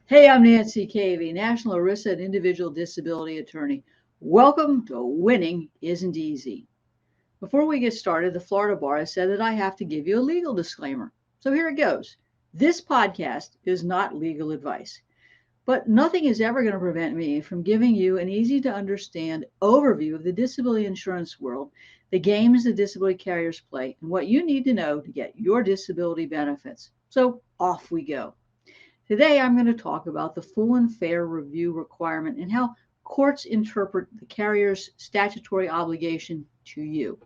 Hey, I'm Nancy Cavey, National ERISA and Individual Disability Attorney. Welcome to Winning Isn't Easy. Before we get started, the Florida Bar has said that I have to give you a legal disclaimer. So here it goes. This podcast is not legal advice, but nothing is ever going to prevent me from giving you an easy to understand overview of the disability insurance world, the games the disability carriers play, and what you need to know to get your disability benefits. So off we go. Today, I'm going to talk about the full and fair review requirement and how courts interpret the carrier's statutory obligation to you.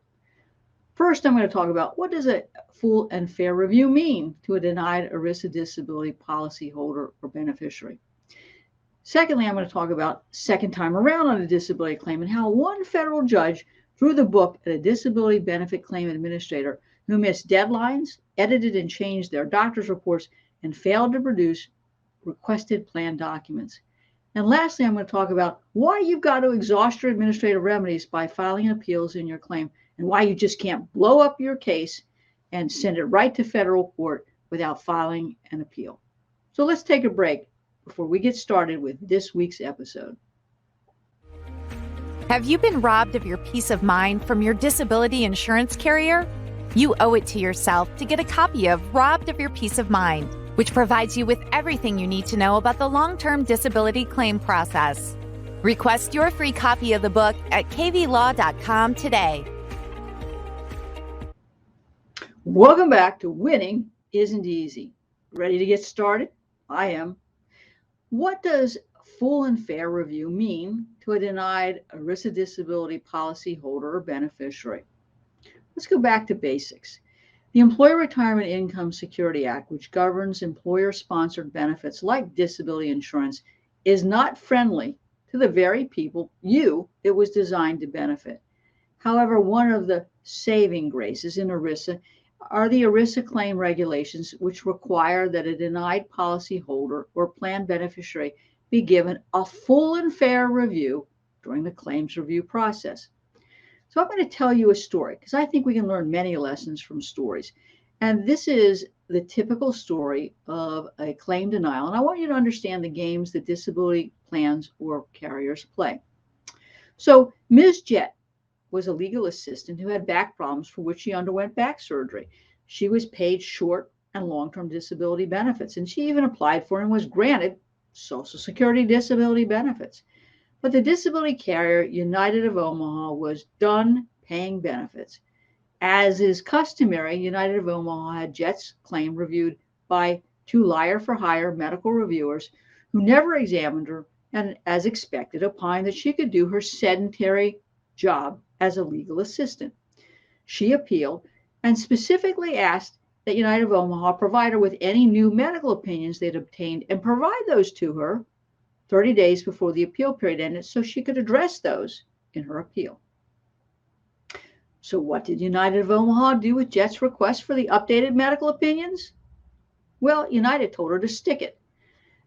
First, I'm going to talk about what does a full and fair review mean to a denied ERISA disability policyholder or beneficiary. Secondly, I'm going to talk about second time around on a disability claim and how one federal judge threw the book at a disability benefit claim administrator who missed deadlines, edited and changed their doctor's reports, and failed to produce requested plan documents. And lastly, I'm going to talk about why you've got to exhaust your administrative remedies by filing appeals in your claim and why you just can't blow up your case and send it right to federal court without filing an appeal. So let's take a break before we get started with this week's episode. Have you been robbed of your peace of mind from your disability insurance carrier? You owe it to yourself to get a copy of Robbed of Your Peace of Mind, which provides you with everything you need to know about the long-term disability claim process. Request your free copy of the book at caveylaw.com today. Welcome back to Winning Isn't Easy. Ready to get started? I am. What does full and fair review mean to a denied ERISA disability policyholder or beneficiary? Let's go back to basics. The Employer Retirement Income Security Act, which governs employer-sponsored benefits like disability insurance, is not friendly to the very people it was designed to benefit. However, one of the saving graces in ERISA are the ERISA claim regulations, which require that a denied policyholder or plan beneficiary be given a full and fair review during the claims review process. So I'm going to tell you a story because I think we can learn many lessons from stories. And this is the typical story of a claim denial. And I want you to understand the games that disability plans or carriers play. So Ms. Jett was a legal assistant who had back problems for which she underwent back surgery. She was paid short and long-term disability benefits, and she even applied for and was granted Social Security disability benefits. But the disability carrier, United of Omaha, was done paying benefits. As is customary, United of Omaha had Jett's claim reviewed by two liar-for-hire medical reviewers who never examined her and, as expected, opined that she could do her sedentary job as a legal assistant. She appealed and specifically asked that United of Omaha provide her with any new medical opinions they'd obtained and provide those to her 30 days before the appeal period ended so she could address those in her appeal. So what did United of Omaha do with Jett's request for the updated medical opinions? Well, United told her to stick it.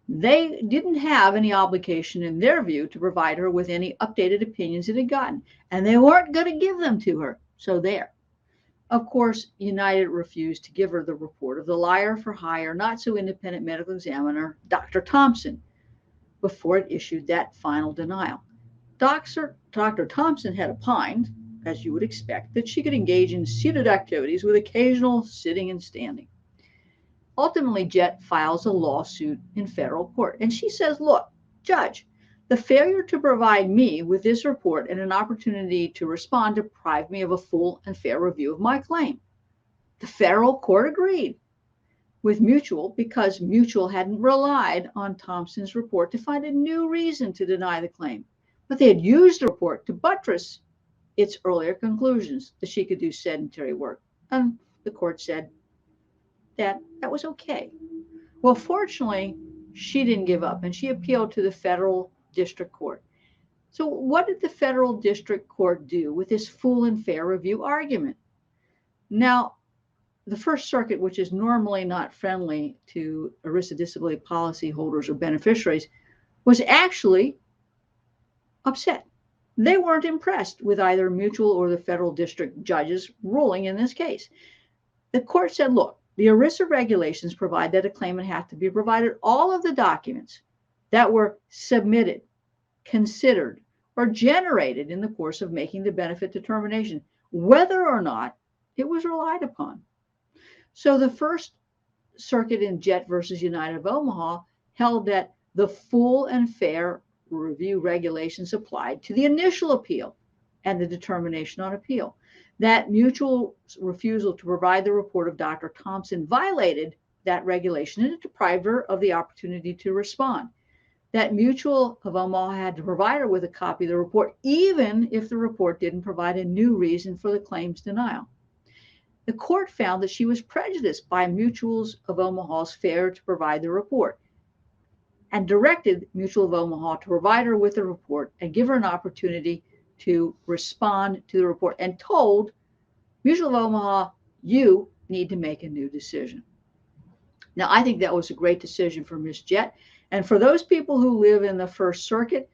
They didn't have any obligation in their view to provide her with any updated opinions it had gotten, and they weren't going to give them to her. So there. Of course, United refused to give her the report of the liar-for-hire, not so independent medical examiner, Dr. Thompson, before it issued that final denial. Dr. Thompson had opined, as you would expect, that she could engage in seated activities with occasional sitting and standing. Ultimately, Jett files a lawsuit in federal court, and she says, look, Judge, the failure to provide me with this report and an opportunity to respond deprived me of a full and fair review of my claim. The federal court agreed with Mutual because Mutual hadn't relied on Thompson's report to find a new reason to deny the claim, but they had used the report to buttress its earlier conclusions that she could do sedentary work. And the court said that was okay. Well, fortunately, she didn't give up and she appealed to the federal district court. So what did the federal district court do with this full and fair review argument? Now, the First Circuit, which is normally not friendly to ERISA disability policyholders or beneficiaries, was actually upset. They weren't impressed with either Mutual or the federal district judge's ruling in this case. The court said, look, The ERISA regulations provide that a claimant has to be provided all of the documents that were submitted, considered, or generated in the course of making the benefit determination, whether or not it was relied upon. So the First Circuit in Jett versus United of Omaha held that the full and fair review regulations applied to the initial appeal and the determination on appeal. That Mutual's refusal to provide the report of Dr. Thompson violated that regulation and it deprived her of the opportunity to respond. That Mutual of Omaha had to provide her with a copy of the report, even if the report didn't provide a new reason for the claim's denial. The court found that she was prejudiced by Mutuals of Omaha's failure to provide the report and directed Mutual of Omaha to provide her with the report and give her an opportunity to respond to the report, and told Mutual of Omaha, you need to make a new decision. Now, I think that was a great decision for Ms. Jett. And for those people who live in the First Circuit,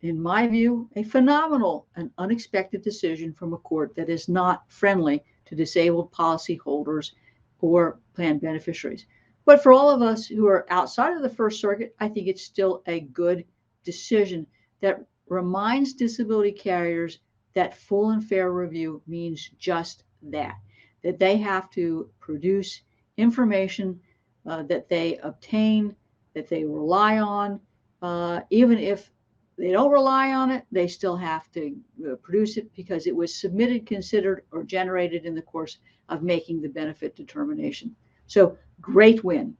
in my view, a phenomenal and unexpected decision from a court that is not friendly to disabled policyholders or plan beneficiaries. But for all of us who are outside of the First Circuit, I think it's still a good decision that reminds disability carriers that full and fair review means just that they have to produce information that they obtain, that they rely on. Even if they don't rely on it, they still have to produce it because it was submitted, considered, or generated in the course of making the benefit determination. So great win.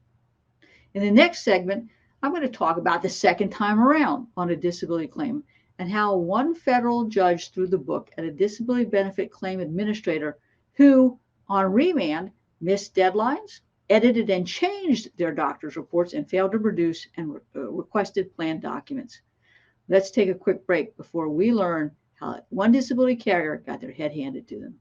In the next segment, I'm going to talk about the second time around on a disability claim and how one federal judge threw the book at a disability benefit claim administrator who, on remand, missed deadlines, edited and changed their doctor's reports, and failed to produce and requested plan documents. Let's take a quick break before we learn how one disability carrier got their head handed to them.